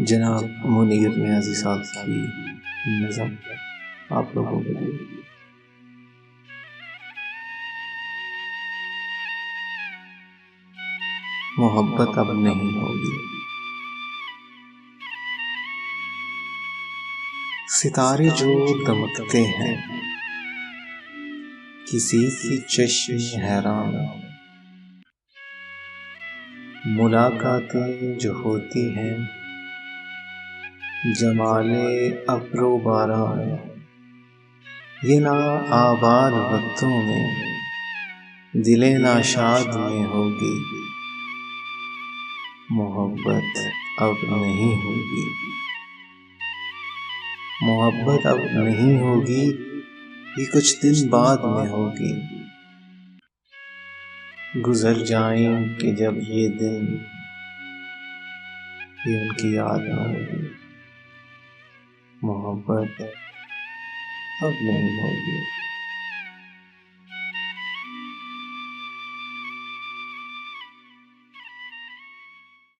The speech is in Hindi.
जनाब मुनीर नियाज़ी साहब की नज़म आप लोगों के लिए। मोहब्बत अब नहीं होगी। सितारे जो दमकते हैं किसी की चश्म हैरान, मुलाकातें जो होती हैं जमाले अब्रो बारां, ये ना आबाद वक्तों में दिले नाशाद में होगी। मोहब्बत अब नहीं होगी। मोहब्बत अब नहीं होगी, ये कुछ दिन बाद में होगी। गुजर जाएंगे जब ये दिन, ये उनकी याद में होगी। मोहब्बत अब नहीं होगी।